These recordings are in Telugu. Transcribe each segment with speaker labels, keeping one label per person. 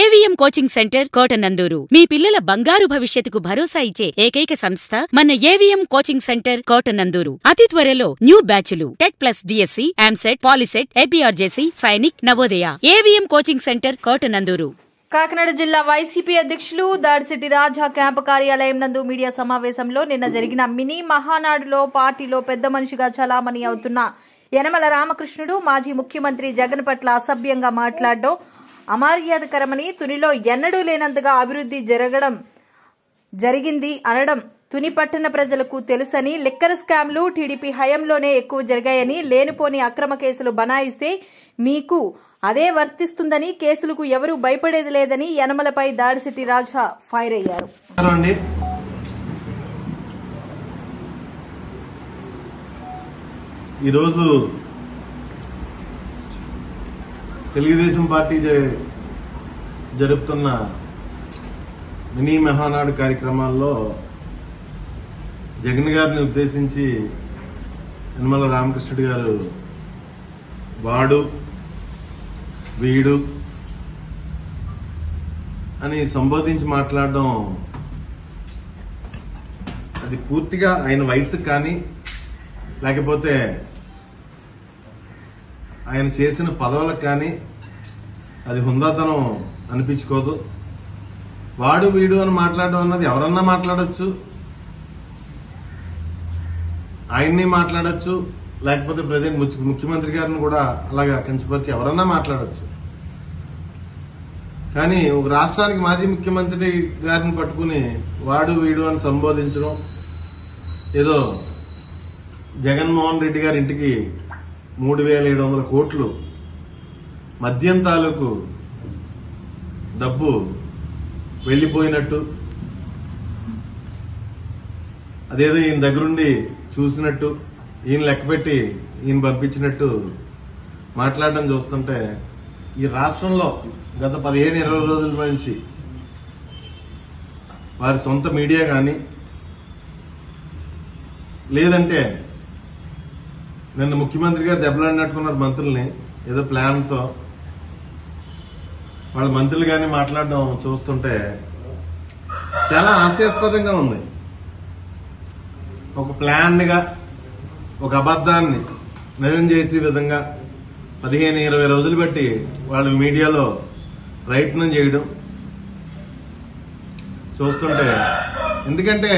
Speaker 1: ఏవిఎం కోచింగ్ సెంటర్ కోటనందూరు మీ పిల్లల బంగారు భవిష్యత్తుకు భరోసా ఇచ్చే ఏకైక సంస్థ మన ఏవిఎం కోచింగ్ సెంటర్ కోటనందూరు. అతి త్వరలో న్యూ బ్యాచ్లు TET plus DSC, EAMCET, POLYCET, APRJC, Sainik, Navodaya. AVM coaching centre Kotanandur.
Speaker 2: Kakinada జిల్లా వైసీపీ అధ్యక్షులు దాడిశెట్టి రాజా క్యాంపు కార్యాలయం నందు మీడియా సమావేశంలో నిన్న జరిగిన మినీ మహానాడులో పార్టీలో పెద్ద మనిషిగా చలామణి అవుతున్న యనమల రామకృష్ణుడు మాజీ ముఖ్యమంత్రి జగన్ పట్ల అసభ్యంగా మాట్లాడడం అమర్యాదకరమని, తునిలో ఎన్నడూ లేనంతగా అభివృద్ధి జరిగింది అనడం తుని పట్టణ ప్రజలకు తెలుసని, లిక్కర్ స్కామ్లు టీడీపీ హయాంలోనే ఎక్కువ జరిగాయని, లేనిపోని అక్రమ కేసులు బనాయిస్తే మీకు అదే వర్తిస్తుందని, కేసులకు ఎవరూ భయపడేది లేదని యనమలపై దాడిశెట్టి రాజా ఫైర్ అయ్యారు.
Speaker 3: ఈరోజు తెలుగుదేశం పార్టీ జరుపుతున్న మినీ మహానాడు కార్యక్రమాల్లో జగన్ గారిని ఉద్దేశించి యనమల రామకృష్ణుడు గారు వాడు వీడు అని సంబోధించి మాట్లాడడం అది పూర్తిగా ఆయన వయసుకు కానీ లేకపోతే ఆయన చేసిన పదవులకు కానీ అది హుందాతనం అనిపించుకోదు. వాడు వీడు అని మాట్లాడడం అన్నది ఎవరన్నా మాట్లాడచ్చు, ఆయన్ని మాట్లాడచ్చు, లేకపోతే ప్రజెంట్ ముఖ్యమంత్రి గారిని కూడా అలాగా కించపరిచి ఎవరన్నా మాట్లాడచ్చు. కానీ ఒక రాష్ట్రానికి మాజీ ముఖ్యమంత్రి గారిని పట్టుకుని వాడు వీడు అని సంబోధించడం, ఏదో జగన్మోహన్ రెడ్డి గారి ఇంటికి 3,700 కోట్లు మద్యం తాలూకు డబ్బు వెళ్లిపోయినట్టు, అదేదో ఈయన దగ్గరుండి చూసినట్టు, ఈయన లెక్కపెట్టి ఈయన పంపించినట్టు మాట్లాడడం చూస్తుంటే ఈ రాష్ట్రంలో గత 15-20 రోజుల నుంచి వారి సొంత మీడియా కానీ లేదంటే నిన్న ముఖ్యమంత్రి గారు దెబ్బలాడినట్టుకున్నారు మంత్రుల్ని ఏదో ప్లాన్తో, వాళ్ళ మంత్రులు కానీ మాట్లాడడం చూస్తుంటే చాలా హాస్యాస్పదంగా ఉంది. ఒక ప్లాన్గా ఒక అబద్ధాన్ని నిజం చేసే విధంగా 15-20 రోజులు బట్టి వాళ్ళు మీడియాలో ప్రయత్నం చేయడం చూస్తుంటే, ఎందుకంటే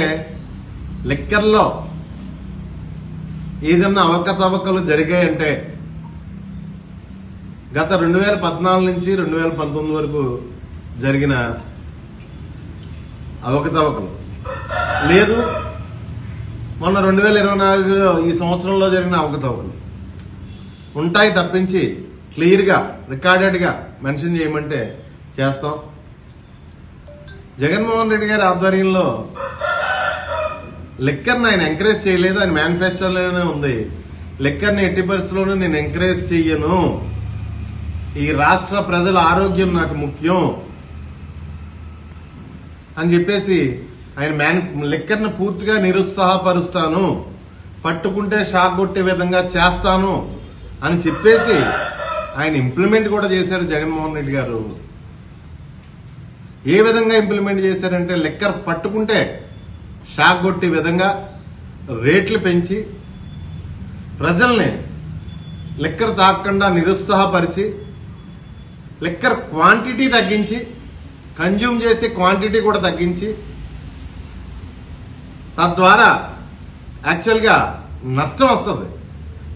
Speaker 3: లిక్కర్లో ఏదన్నా అవకతవకలు జరిగాయంటే గత 2014 నుంచి 2019 వరకు జరిగిన అవకతవకలు లేదు, మొన్న 2024లో ఈ సంవత్సరంలో జరిగిన అవకతవకలు ఉంటాయి తప్పించి క్లియర్ గా రికార్డెడ్ గా మెన్షన్ చేయమంటే చేస్తాం. జగన్మోహన్ రెడ్డి గారి ఆధ్వర్యంలో లిక్కర్ని ఆయన ఎంకరేజ్ చేయలేదు, ఆయన మేనిఫెస్టోలోనే ఉంది. లిక్కర్ని ఎట్టి పరిస్థితుల్లోనూ నేను ఎంకరేజ్ చెయ్యను, ఈ రాష్ట్ర ప్రజల ఆరోగ్యం నాకు ముఖ్యం అని చెప్పేసి ఆయన లిక్కర్ని పూర్తిగా నిరుత్సాహపరుస్తాను, పట్టుకుంటే షాక్ కొట్టే విధంగా చేస్తాను అని చెప్పేసి ఆయన ఇంప్లిమెంట్ కూడా చేశారు. జగన్మోహన్ రెడ్డి గారు ఏ విధంగా ఇంప్లిమెంట్ చేశారంటే లిక్కర్ పట్టుకుంటే షాక్ కొట్టే విధంగా రేట్లు పెంచి ప్రజల్ని లిక్కర్ తాగకుండా నిరుత్సాహపరిచి లిక్కర్ క్వాంటిటీ తగ్గించి కన్జ్యూమ్ చేసే క్వాంటిటీ కూడా తగ్గించి తద్వారా యాక్చువల్గా నష్టం వస్తుంది.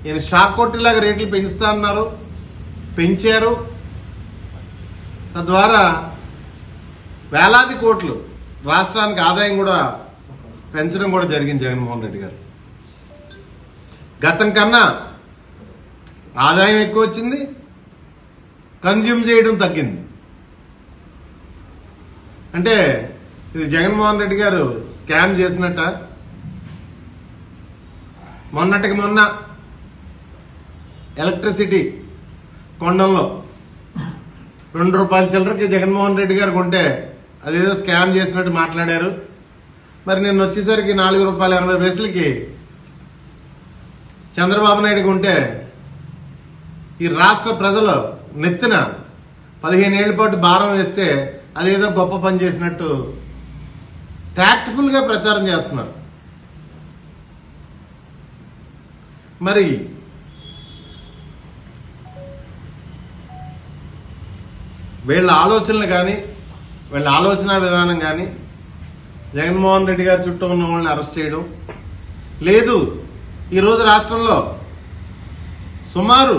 Speaker 3: ఈయన షాక్ కొట్టేలాగా రేట్లు పెంచుతా అన్నారు, పెంచారు. తద్వారా వేలాది కోట్లు రాష్ట్రానికి ఆదాయం కూడా పెంచడం కూడా జరిగింది. జగన్మోహన్ రెడ్డి గారు గతం కన్నా ఆదాయం ఎక్కువ వచ్చింది, కన్జ్యూమ్ చేయడం తగ్గింది. అంటే ఇది జగన్మోహన్ రెడ్డి గారు స్కామ్ చేసినట్ట. మొన్నటికి మొన్న ఎలక్ట్రిసిటీ కొండంలో ₹2 చిల్లరకి జగన్మోహన్ రెడ్డి గారు కొంటే అదేదో స్కామ్ చేసినట్టు మాట్లాడారు. మరి నిన్న వచ్చేసరికి ₹4.80 చంద్రబాబు నాయుడు కొంటే ఈ రాష్ట్ర ప్రజలు నెత్తిన 15 ఏళ్ల పాటు భారం వేస్తే అదేదో గొప్ప పని చేసినట్టు టాక్ట్ఫుల్ గా ప్రచారం చేస్తున్నారు. మరి వీళ్ళ ఆలోచనలు కానీ వీళ్ళ ఆలోచన విధానం కానీ జగన్మోహన్ రెడ్డి గారి చుట్టూ ఉన్న వాళ్ళని అరెస్ట్ చేయడం లేదు. ఈరోజు రాష్ట్రంలో సుమారు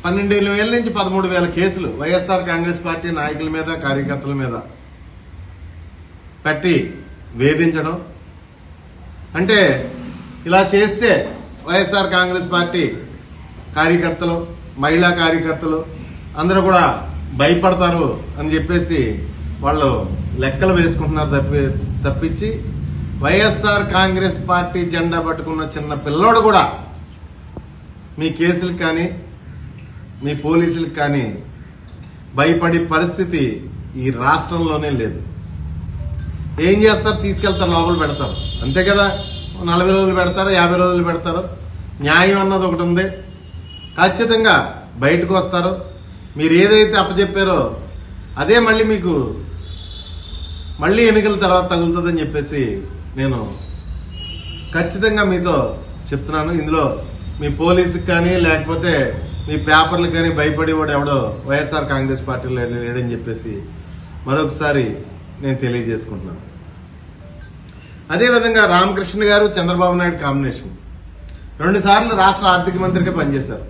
Speaker 3: 12,000 నుంచి 13,000 కేసులు వైఎస్ఆర్ కాంగ్రెస్ పార్టీ నాయకుల మీద కార్యకర్తల మీద పెట్టి వేధించడం. అంటే ఇలా చేస్తే వైఎస్ఆర్ కాంగ్రెస్ పార్టీ కార్యకర్తలు, మహిళా కార్యకర్తలు అందరూ కూడా భయపడతారు అని చెప్పేసి వాళ్ళు లెక్కలు వేసుకుంటున్నారు తప్పించి వైఎస్ఆర్ కాంగ్రెస్ పార్టీ జెండా పట్టుకున్న చిన్న పిల్లోడు కూడా మీ కేసులకు కానీ మీ పోలీసులకు కానీ భయపడే పరిస్థితి ఈ రాష్ట్రంలోనే లేదు. ఏం చేస్తారు? తీసుకెళ్తారు, లోపల పెడతారు, అంతే కదా. 40 రోజులు పెడతారు, 50 రోజులు పెడతారు. న్యాయం అన్నది ఒకటి ఉంది. ఖచ్చితంగా బయటకు వస్తారు. మీరు ఏదైతే అప్పచెప్పారో అదే మళ్ళీ మీకు మళ్ళీ ఎన్నికల తర్వాత తగులుతుందని చెప్పేసి నేను ఖచ్చితంగా మీతో చెప్తున్నాను. ఇందులో మీ పోలీసుకి కానీ లేకపోతే మీ పేపర్లకు కానీ భయపడేవాడు ఎవడో వైఎస్ఆర్ కాంగ్రెస్ పార్టీలో లేడని చెప్పేసి మరొకసారి నేను తెలియజేసుకుంటున్నాను. అదేవిధంగా రామకృష్ణ గారు, చంద్రబాబు నాయుడు కాంబినేషన్ 2 సార్లు రాష్ట్ర ఆర్థిక మంత్రిగా పనిచేశారు.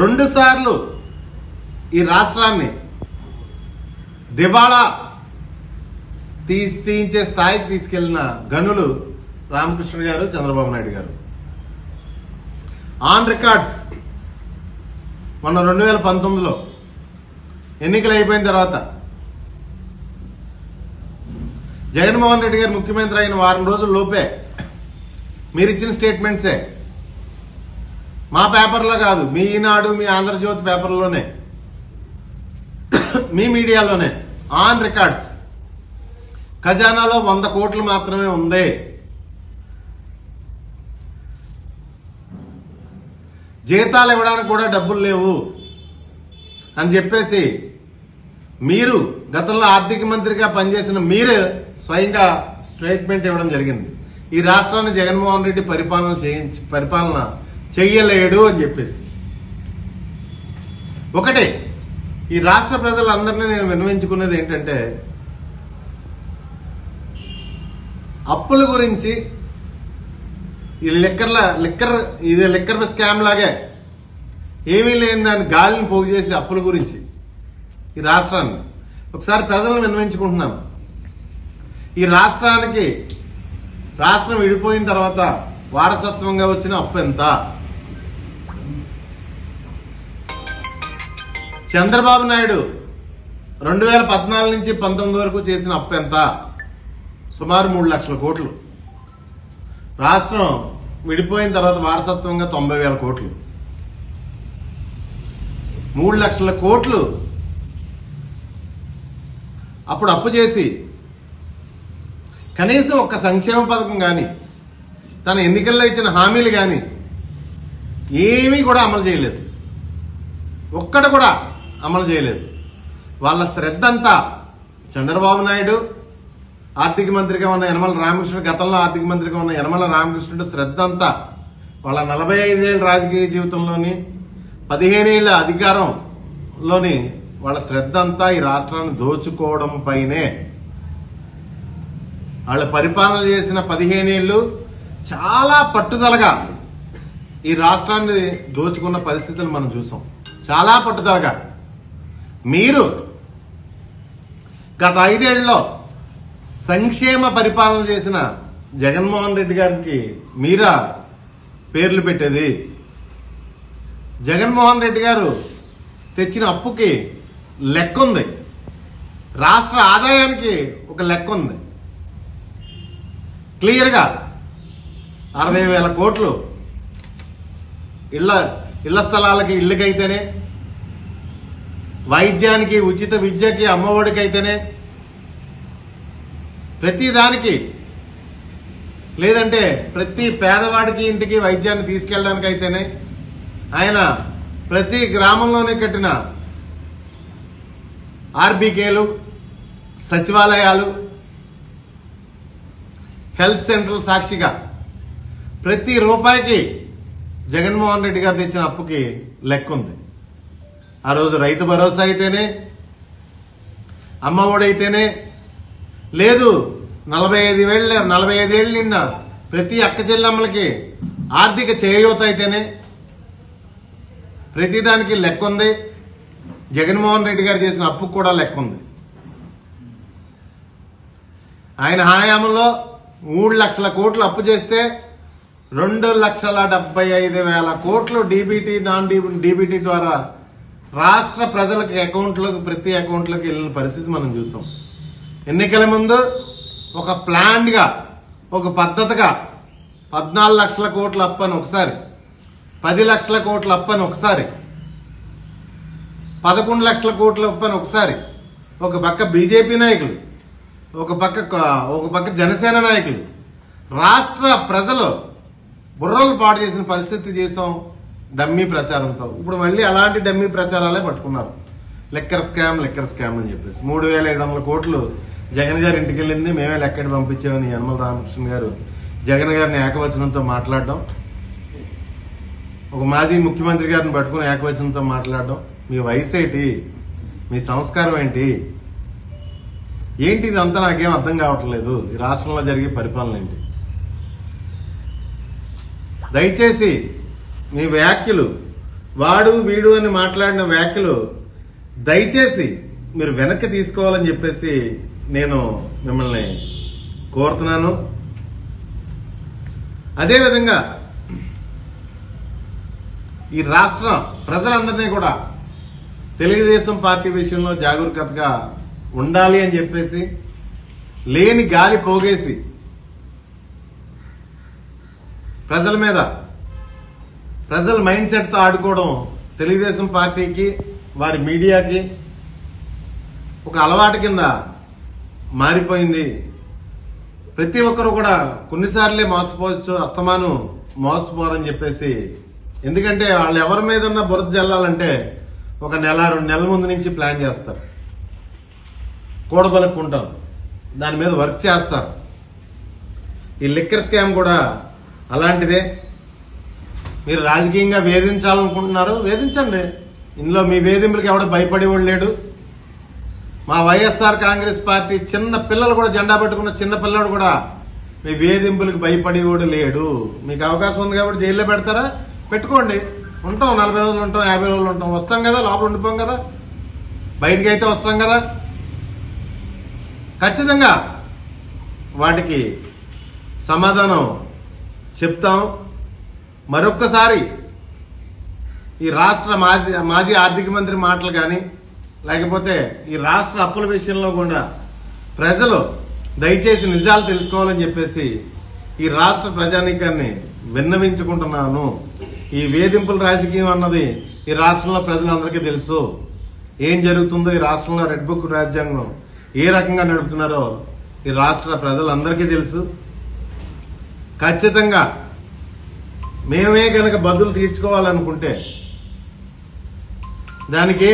Speaker 3: 2 సార్లు ఈ రాష్ట్రాన్ని దివాళా తీయించే స్థాయికి తీసుకెళ్లిన గనులు రామకృష్ణ గారు, చంద్రబాబు నాయుడు గారు. ఆన్ రికార్డ్స్ మొన్న 2019లో ఎన్నికలు అయిపోయిన తర్వాత జగన్మోహన్ రెడ్డి గారు ముఖ్యమంత్రి అయిన వారం రోజుల లోపే మీరిచ్చిన స్టేట్మెంట్సే మా పేపర్లో కాదు, మీ ఈనాడు, మీ ఆంధ్రజ్యోతి పేపర్లోనే, మీ మీడియాలోనే ఆన్ రికార్డ్స్ ఖజానాలో 100 కోట్లు మాత్రమే ఉంది, జీతాలు ఇవ్వడానికి కూడా డబ్బులు లేవు అని చెప్పేసి మీరు గతంలో ఆర్థిక మంత్రిగా పనిచేసిన మీరే స్వయంగా స్టేట్మెంట్ ఇవ్వడం జరిగింది. ఈ రాష్ట్రాన్ని జగన్మోహన్ రెడ్డి పరిపాలన చెయ్యలేడు అని చెప్పేసి. ఒకటే ఈ రాష్ట్ర ప్రజలందరినీ నేను విన్నవించుకునేది ఏంటంటే, అప్పుల గురించి ఈ లిక్కర్ స్కామ్ లాగే ఏమీ లేని దాన్ని గాలిని పోగు చేసి అప్పుల గురించి ఈ రాష్ట్రాన్ని ఒకసారి ప్రజలను విన్నవించుకుంటున్నాను. ఈ రాష్ట్రం విడిపోయిన తర్వాత వారసత్వంగా వచ్చిన అప్పు ఎంత? చంద్రబాబు నాయుడు 2014 నుంచి 19 వరకు చేసిన అప్పు ఎంత? సుమారు 3 లక్షల కోట్లు. రాష్ట్రం విడిపోయిన తర్వాత వారసత్వంగా 90,000 కోట్లు. 3 లక్షల కోట్లు అప్పుడు అప్పు చేసి కనీసం ఒక్క సంక్షేమ పథకం కానీ, తన ఎన్నికల్లో ఇచ్చిన హామీలు కానీ ఏమీ కూడా అమలు చేయలేదు. ఒక్కడు కూడా అమలు చేయలేదు. వాళ్ళ శ్రద్ధ అంతా చంద్రబాబు నాయుడు, ఆర్థిక మంత్రిగా ఉన్న యనమల రామకృష్ణుడు, గతంలో ఆర్థిక మంత్రిగా ఉన్న యనమల రామకృష్ణుడు శ్రద్ధ అంతా వాళ్ళ 45 ఏళ్ళ రాజకీయ జీవితంలోని 15 ఏళ్ల అధికారంలోని వాళ్ళ శ్రద్ధ అంతా ఈ రాష్ట్రాన్ని దోచుకోవడం పైనే. వాళ్ళ పరిపాలన చేసిన 15 ఏళ్లు చాలా పట్టుదలగా ఈ రాష్ట్రాన్ని దోచుకున్న పరిస్థితులు మనం చూసాం. చాలా పట్టుదలగా. మీరు గత 5 ఏళ్లలో సంక్షేమ పరిపాలన చేసిన జగన్మోహన్ రెడ్డి గారికి మీరా పేర్లు పెట్టేది? జగన్మోహన్ రెడ్డి గారు తెచ్చిన అప్పుకి లెక్క ఉంది, రాష్ట్ర ఆదాయానికి ఒక లెక్క ఉంది. క్లియర్గా 60,000 కోట్లు ఇళ్ల స్థలాలకి, ఇళ్ళకైతేనే, వైద్యానికి, ఉచిత విద్యకి, అమ్మఒడికైతేనే, ప్రతి దానికి, లేదంటే ప్రతి పేదవాడికి ఇంటికి వైద్యాన్ని తీసుకెళ్ళడానికైతేనే ఆయన ప్రతి గ్రామంలోనే కట్టిన ఆర్బీకేలు, సచివాలయాలు, హెల్త్ సెంటర్ల సాక్షిగా ప్రతి రూపాయికి జగన్మోహన్ రెడ్డి గారు తెచ్చిన అప్పుకి లెక్క ఉంది. ఆ రోజు రైతు భరోసా అయితేనే, అమ్మఒడి అయితేనే, లేదు 45 ఏళ్ళు నిండా ప్రతి అక్క చెల్లెమ్మలకి ఆర్థిక చేయూత అయితేనే, ప్రతిదానికి లెక్క ఉంది. జగన్మోహన్ రెడ్డి గారు చేసిన అప్పుకు కూడా లెక్క ఉంది. ఆయన హయాంలో 3 లక్షల కోట్లు అప్పు చేస్తే 2,75,000 కోట్లు డీబీటీ, నాన్ డీబీటీ ద్వారా రాష్ట్ర ప్రజలకు అకౌంట్లోకి, ప్రతి అకౌంట్లోకి వెళ్ళిన పరిస్థితి మనం చూసాం. ఎన్నికల ముందు ఒక ప్లాన్ గా, ఒక పద్ధతిగా 14 లక్షల కోట్ల అప్పని ఒకసారి, 10 లక్షల కోట్ల అప్పని ఒకసారి, 11 లక్షల కోట్ల అప్పని ఒకసారి, ఒక పక్క బీజేపీ నాయకులు, ఒక పక్క జనసేన నాయకులు రాష్ట్ర ప్రజలు బుర్రలు పాడు చేసిన పరిస్థితి చూసాం డమ్మీ ప్రచారంతో. ఇప్పుడు మళ్ళీ అలాంటి డమ్మీ ప్రచారాలే పట్టుకున్నారు. లెక్కర్ స్కామ్ అని చెప్పేసి 3,700 కోట్లు జగన్ గారి ఇంటికి వెళ్ళింది, మేమే లెక్కడి పంపించామని యనమల రామకృష్ణ గారు జగన్ గారిని ఏకవచనంతో మాట్లాడడం, ఒక మాజీ ముఖ్యమంత్రి గారిని పట్టుకుని ఏకవచనంతో మాట్లాడడం. మీ వయసు ఏంటి, మీ సంస్కారం ఏంటి, ఇదంతా నాకేం అర్థం కావట్లేదు. ఈ రాష్ట్రంలో జరిగే పరిపాలన ఏంటి? దయచేసి మీ వ్యాఖ్యలు, వాడు వీడు అని మాట్లాడిన వ్యాఖ్యలు దయచేసి మీరు వెనక్కి తీసుకోవాలని చెప్పేసి నేను మిమ్మల్ని కోరుతున్నాను. అదేవిధంగా ఈ రాష్ట్ర ప్రజలందరినీ కూడా తెలుగుదేశం పార్టీ విషయంలో జాగరూకతగా ఉండాలి అని చెప్పేసి, లేని గాలి పోగేసి ప్రజల మీద, ప్రజల మైండ్ సెట్ తో ఆడుకోవడం తెలుగుదేశం పార్టీకి, వారి మీడియాకి ఒక అలవాటు కింద మారిపోయింది. ప్రతి ఒక్కరు కూడా కొన్నిసార్లే మోసపోవచ్చు, అస్తమాను మోసపోరని చెప్పేసి. ఎందుకంటే వాళ్ళు ఎవరి మీదన్నా బురద జల్లాలంటే ఒక నెల 2 నెలల ముందు నుంచి ప్లాన్ చేస్తారు, కూడబలుక్కుంటారు, దాని మీద వర్క్ చేస్తారు. ఈ లిక్కర్ స్కామ్ కూడా అలాంటిదే. మీరు రాజకీయంగా వేధించాలనుకుంటున్నారు, వేధించండి. ఇందులో మీ వేధింపులకు ఎవడో భయపడేవాడు లేడు. మా వైఎస్ఆర్ కాంగ్రెస్ పార్టీ చిన్న పిల్లలు కూడా, జెండా పట్టుకున్న చిన్న పిల్లడు కూడా మీ వేధింపులకు భయపడేవాడు లేడు. మీకు అవకాశం ఉంది కాబట్టి జైల్లో పెడతారా, పెట్టుకోండి. ఉంటాం, 40 రోజులు ఉంటాం, 50 రోజులు ఉంటాం, వస్తాం కదా, లోపల ఉండిపోం కదా, బయటికి అయితే వస్తాం కదా. ఖచ్చితంగా వాటికి సమాధానం చెప్తాం. మరొక్కసారి ఈ రాష్ట్ర మాజీ ఆర్థిక మంత్రి మాటలు కానీ, లేకపోతే ఈ రాష్ట్ర అప్పుల విషయంలో కూడా ప్రజలు దయచేసి నిజాలు తెలుసుకోవాలని చెప్పేసి ఈ రాష్ట్ర ప్రజానీకాన్ని విన్నవించుకుంటున్నాను. ఈ వేధింపుల రాజకీయం అన్నది ఈ రాష్ట్రంలో ప్రజలందరికీ తెలుసు. ఏం జరుగుతుందో ఈ రాష్ట్రంలో, రెడ్ బుక్ రాజ్యాంగం ఏ రకంగా నడుపుతున్నారో ఈ రాష్ట్ర ప్రజలందరికీ తెలుసు. ఖచ్చితంగా మేమే కనుక బదులు తీర్చుకోవాలనుకుంటే దానికి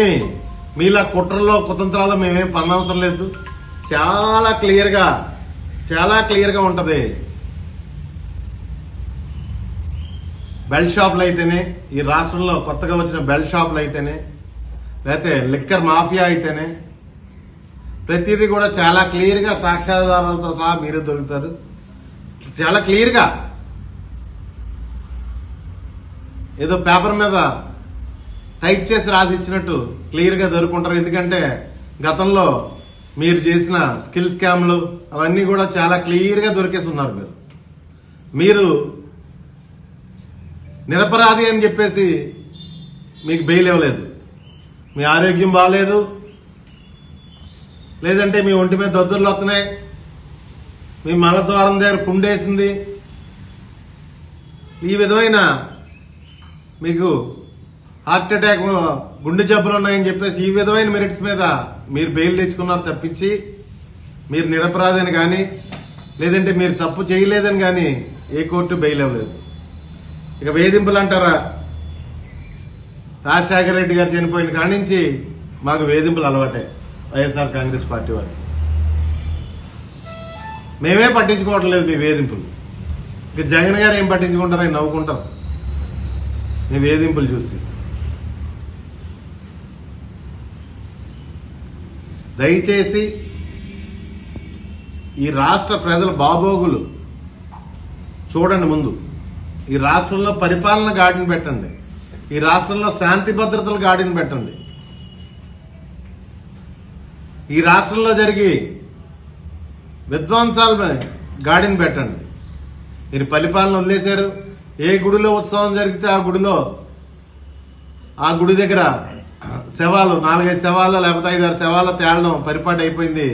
Speaker 3: మీలా కుట్రల్లో కుతంత్రాల్లో మేమేం పన్నవసరం లేదు. చాలా క్లియర్గా ఉంటది. బెల్ట్ షాపులు అయితేనే, ఈ రాష్ట్రంలో కొత్తగా వచ్చిన బెల్ట్ షాపులు అయితేనే, లేకపోతే లిక్కర్ మాఫియా అయితేనే, ప్రతిదీ కూడా చాలా క్లియర్గా సాక్ష్యాధారాలతో సహా మీరే దొరుకుతారు. చాలా క్లియర్గా, ఏదో పేపర్ మీద టైప్ చేసి రాసి ఇచ్చినట్టు క్లియర్గా దొరుకుంటారు. ఎందుకంటే గతంలో మీరు చేసిన స్కిల్ స్కామ్లు అవన్నీ కూడా చాలా క్లియర్గా దొరికేసి ఉన్నారు. మీరు నిరపరాధి అని చెప్పేసి మీకు బెయిల్ ఇవ్వలేదు. మీ ఆరోగ్యం బాగలేదు, లేదంటే మీ ఒంటి మీద దద్దుర్లు వస్తున్నాయి, మీ మలద్వారం దగ్గర పుండేసింది, ఈ విధమైన మీకు హార్ట్ అటాక్, గుండె జబ్బులు ఉన్నాయని చెప్పేసి ఈ విధమైన మెరిట్స్ మీద మీరు బెయిల్ తెచ్చుకున్నారు తప్పించి మీరు నిరపరాధని కానీ, లేదంటే మీరు తప్పు చేయలేదని కానీ ఏ కోర్టు బెయిల్ ఇవ్వలేదు. ఇక వేధింపులు అంటారా, రాజశేఖర రెడ్డి గారు చనిపోయిన కాడి నుంచి మాకు వేధింపులు అలవాటే. వైఎస్ఆర్ కాంగ్రెస్ పార్టీ వారు. మేమే పట్టించుకోవట్లేదు మీ వేధింపులు. ఇక జగన్ గారు ఏం పట్టించుకుంటారని నవ్వుకుంటారు మీ వేధింపులు చూసి. దయచేసి ఈ రాష్ట్ర ప్రజల బాగోగులు చూడండి. ముందు ఈ రాష్ట్రంలో పరిపాలన గాడిని పెట్టండి. ఈ రాష్ట్రంలో శాంతి భద్రతలు గాడిని పెట్టండి. ఈ రాష్ట్రంలో జరిగి విధ్వంసాలు గాడిని పెట్టండి. మీరు పరిపాలన వదిలేశారు. ఏ గుడిలో ఉత్సవం జరిగితే ఆ గుడి దగ్గర శవాలు 4-5 శవాలు లేకపోతే 5-6 శవాలు తేలడం పరిపాటి అయిపోయింది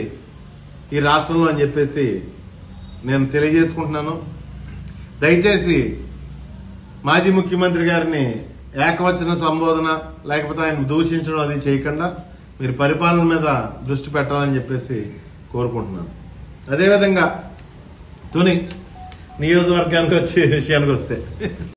Speaker 3: ఈ రాష్ట్రంలో అని చెప్పేసి నేను తెలియజేసుకుంటున్నాను. దయచేసి మాజీ ముఖ్యమంత్రి గారిని ఏకవచన సంబోధన లేకపోతే ఆయన దూషించడం అది చేయకుండా మీరు పరిపాలన మీద దృష్టి పెట్టాలని చెప్పేసి కోరుకుంటున్నాను. అదేవిధంగా తుని నియోజకవర్గానికి వచ్చే విషయానికి వస్తే